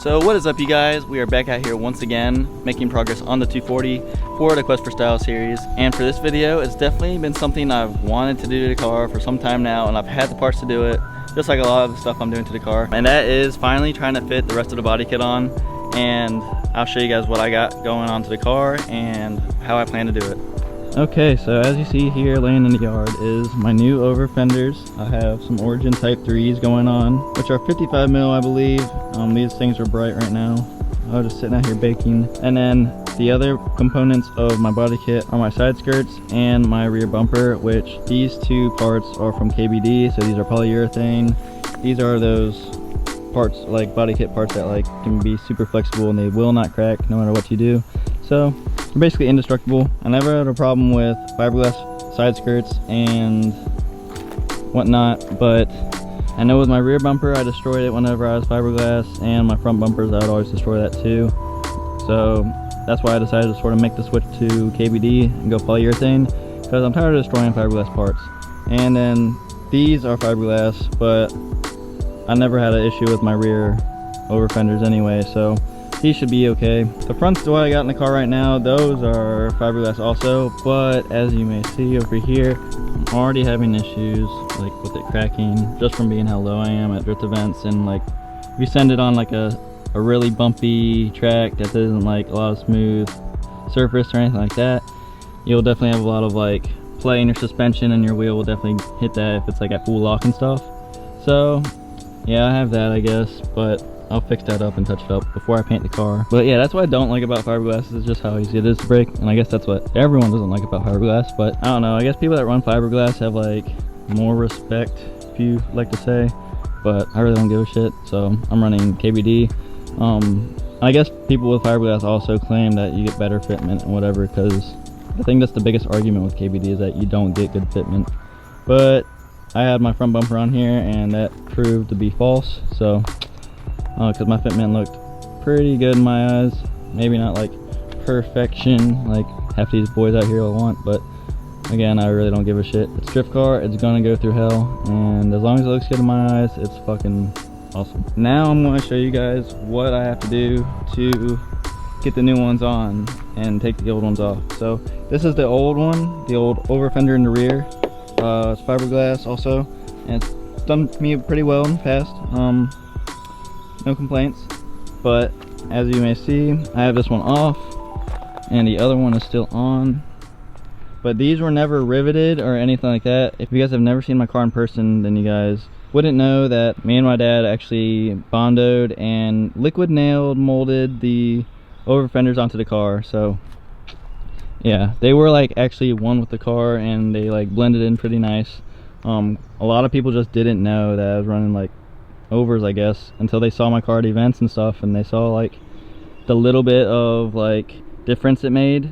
So what is up, you guys? We are back out here once again making progress on the 240 for the Quest for Style series, and for this video it's definitely been something I've wanted to do to the car for some time now, and I've had the parts to do it, just like a lot of the stuff I'm doing to the car, and that is finally trying to fit the rest of the body kit on. And I'll show you guys what I got going on to the car and how I plan to do it. Okay, so as you see here laying in the yard is my new Overfenders. I have some Origin Type 3s going on, which are 55 mil, I believe. These things are bright right now. I was just sitting out here baking. And then the other components of my body kit are my side skirts and my rear bumper, which these two parts are from KBD, so these are polyurethane. These are those parts, like body kit parts, that like can be super flexible and they will not crack no matter what you do. So they're basically indestructible. I never had a problem with fiberglass side skirts and whatnot, but I know with my rear bumper I destroyed it whenever I was fiberglass, and my front bumpers I would always destroy that too. So that's why I decided to sort of make the switch to KBD and go polyurethane, because I'm tired of destroying fiberglass parts. And then these are fiberglass, but I never had an issue with my rear Overfenders anyway, so these should be okay. The front's what I got in the car right now. Those are fiberglass also, but as you may see over here, I'm already having issues like with it cracking just from being how low I am at drift events. And like if you send it on like a really bumpy track that isn't like a lot of smooth surface or anything like that, you'll definitely have a lot of like play in your suspension, and your wheel will definitely hit that if it's like at full lock and stuff. So yeah, I have that, I guess, but I'll fix that up and touch it up before I paint the car. But yeah, that's what I don't like about fiberglass, is just how easy it is to break. And I guess that's what everyone doesn't like about fiberglass, but I don't know, I guess people that run fiberglass have like more respect, if you like to say, but I really don't give a shit, so I'm running KBD. I guess people with fiberglass also claim that you get better fitment and whatever, because I think that's the biggest argument with KBD, is that you don't get good fitment. But I had my front bumper on here and that proved to be false, so because my fitment looked pretty good in my eyes. Maybe not like perfection like half these boys out here will want, but again, I really don't give a shit. It's a drift car, it's gonna go through hell, and as long as it looks good in my eyes, it's fucking awesome. Now I'm going to show you guys what I have to do to get the new ones on and take the old ones off. So this is the old one, the old Overfender in the rear. It's fiberglass also, and it's done me pretty well in the past. No complaints, but as you may see, I have this one off and the other one is still on, but these were never riveted or anything like that. If you guys have never seen my car in person, then you guys wouldn't know that me and my dad actually bondoed and liquid nailed molded the Overfenders onto the car. So yeah, they were like actually one with the car, and they like blended in pretty nice. A lot of people just didn't know that I was running like overs, I guess, until they saw my car at events and stuff, and they saw like the little bit of like difference it made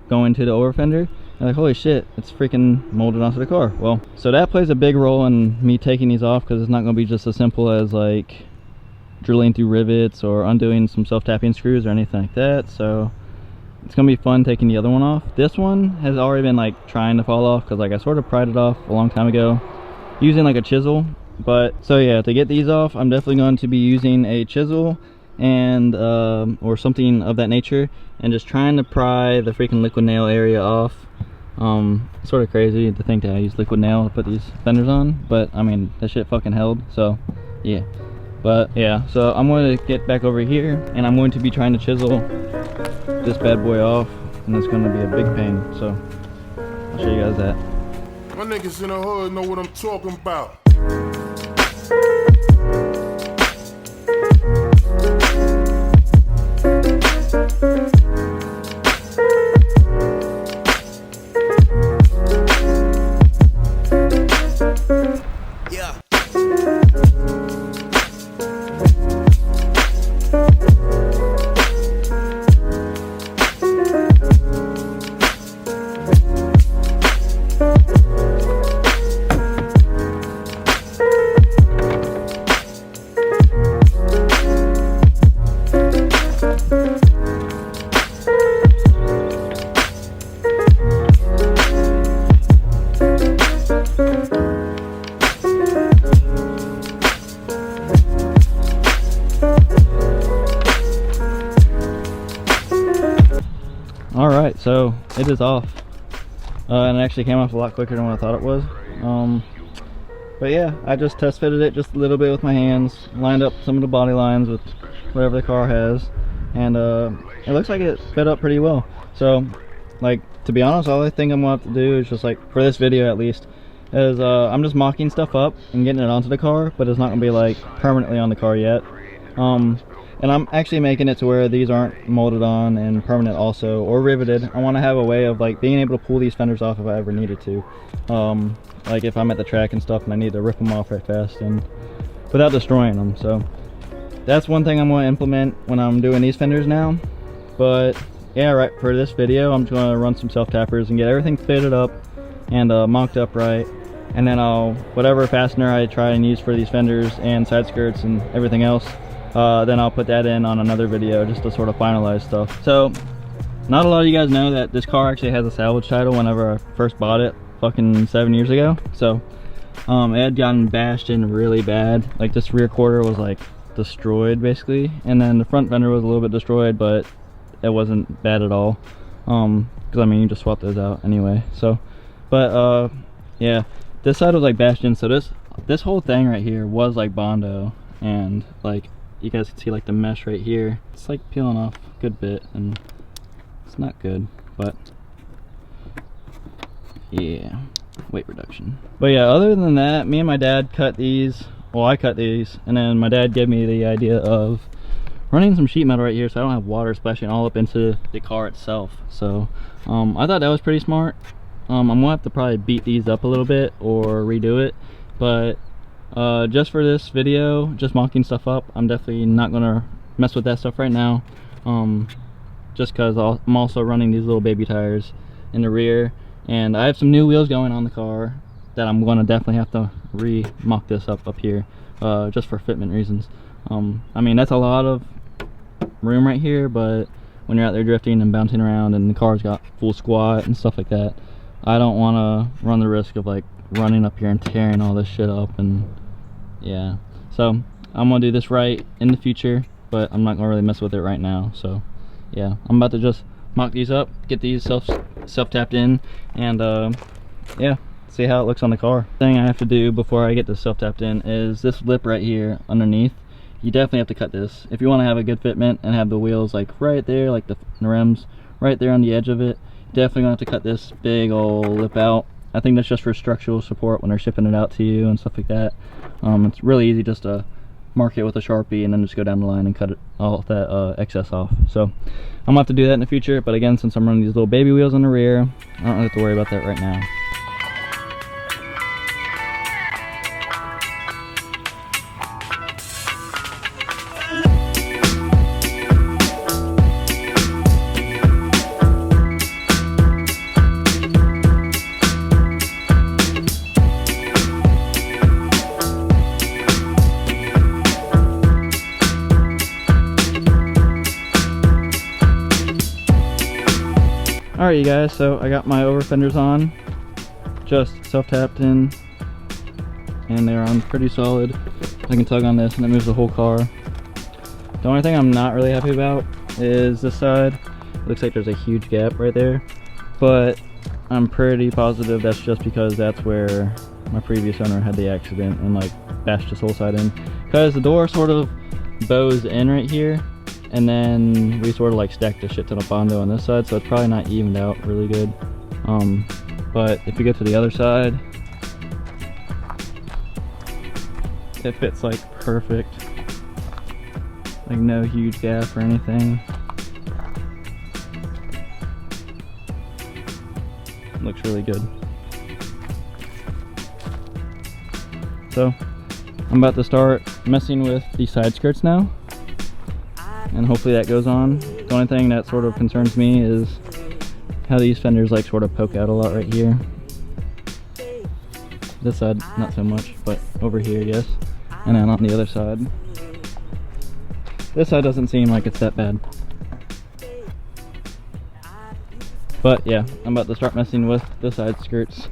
going to the Overfender. They're like, holy shit, it's freaking molded onto the car. Well, so that plays a big role in me taking these off, because it's not going to be just as simple as like drilling through rivets or undoing some self-tapping screws or anything like that. So it's gonna be fun taking the other one off. This one has already been like trying to fall off, because like I sort of pried it off a long time ago using like a chisel. But so yeah, to get these off, I'm definitely going to be using a chisel and or something of that nature, and just trying to pry the freaking liquid nail area off. It's sort of crazy to think that I use liquid nail to put these fenders on, but I mean, that shit fucking held, so yeah. But yeah, so I'm going to get back over here and I'm going to be trying to chisel this bad boy off, and it's going to be a big pain, so I'll show you guys that. My niggas in the hood know what I'm talking about. So it is off, and it actually came off a lot quicker than what I thought it was. But yeah, I just test fitted it just a little bit with my hands, lined up some of the body lines with whatever the car has, and it looks like it fit up pretty well. So like, to be honest, all I think I'm gonna have to do is just, like, for this video at least, is I'm just mocking stuff up and getting it onto the car, but it's not gonna be like permanently on the car yet. And I'm actually making it to where these aren't molded on and permanent also, or riveted. I want to have a way of like being able to pull these fenders off if I ever needed to. Like if I'm at the track and stuff and I need to rip them off right fast and without destroying them. So that's one thing I'm going to implement when I'm doing these fenders now. But yeah, right, for this video I'm just going to run some self-tappers and get everything fitted up and mocked up right. And then I'll, whatever fastener I try and use for these fenders and side skirts and everything else, then I'll put that in on another video just to sort of finalize stuff. So not a lot of you guys know that this car actually has a salvage title whenever I first bought it fucking 7 years ago. So it had gotten bashed in really bad. Like this rear quarter was like destroyed basically, and then the front fender was a little bit destroyed, but it wasn't bad at all, because I mean you just swap those out anyway. So but yeah, this side was like bashed in, so this whole thing right here was like Bondo, and like you guys can see like the mesh right here, it's like peeling off a good bit and it's not good, but yeah, weight reduction. But yeah, other than that, me and my dad cut these, well I cut these, and then my dad gave me the idea of running some sheet metal right here so I don't have water splashing all up into the car itself. So I thought that was pretty smart. I'm gonna have to probably beat these up a little bit or redo it, but just for this video, just mocking stuff up, I'm definitely not gonna mess with that stuff right now, just because I'm also running these little baby tires in the rear, and I have some new wheels going on the car that I'm gonna definitely have to re-mock this up here, just for fitment reasons. I mean that's a lot of room right here, but when you're out there drifting and bouncing around and the car's got full squat and stuff like that, I don't want to run the risk of like running up here and tearing all this shit up. And yeah, so I'm gonna do this right in the future, but I'm not gonna really mess with it right now. So yeah, I'm about to just mock these up, get these self-tapped in, and yeah, see how it looks on the car. Thing I have to do before I get this self-tapped in is this lip right here underneath. You definitely have to cut this if you want to have a good fitment and have the wheels like right there, like the rims right there on the edge of it. Definitely gonna have to cut this big old lip out. I think that's just for structural support when they're shipping it out to you and stuff like that. It's really easy just to mark it with a Sharpie and then just go down the line and cut it, all that excess off. So I'm gonna have to do that in the future, but again, since I'm running these little baby wheels on the rear, I don't have to worry about that right now. Alright you guys, so I got my Overfenders on, just self-tapped in, and they're on pretty solid. I can tug on this and it moves the whole car. The only thing I'm not really happy about is this side. It looks like there's a huge gap right there, but I'm pretty positive that's just because that's where my previous owner had the accident and like bashed this whole side in, because the door sort of bows in right here, and then we sort of like stacked a shit ton of Bondo on this side, so it's probably not evened out really good. But if you get to the other side, it fits like perfect, like no huge gap or anything. Looks really good. So I'm about to start messing with the side skirts now, and hopefully that goes on. The only thing that sort of concerns me is how these fenders like sort of poke out a lot right here. This side not so much, but over here yes, and then on the other side, this side doesn't seem like it's that bad. But yeah, I'm about to start messing with the side skirts.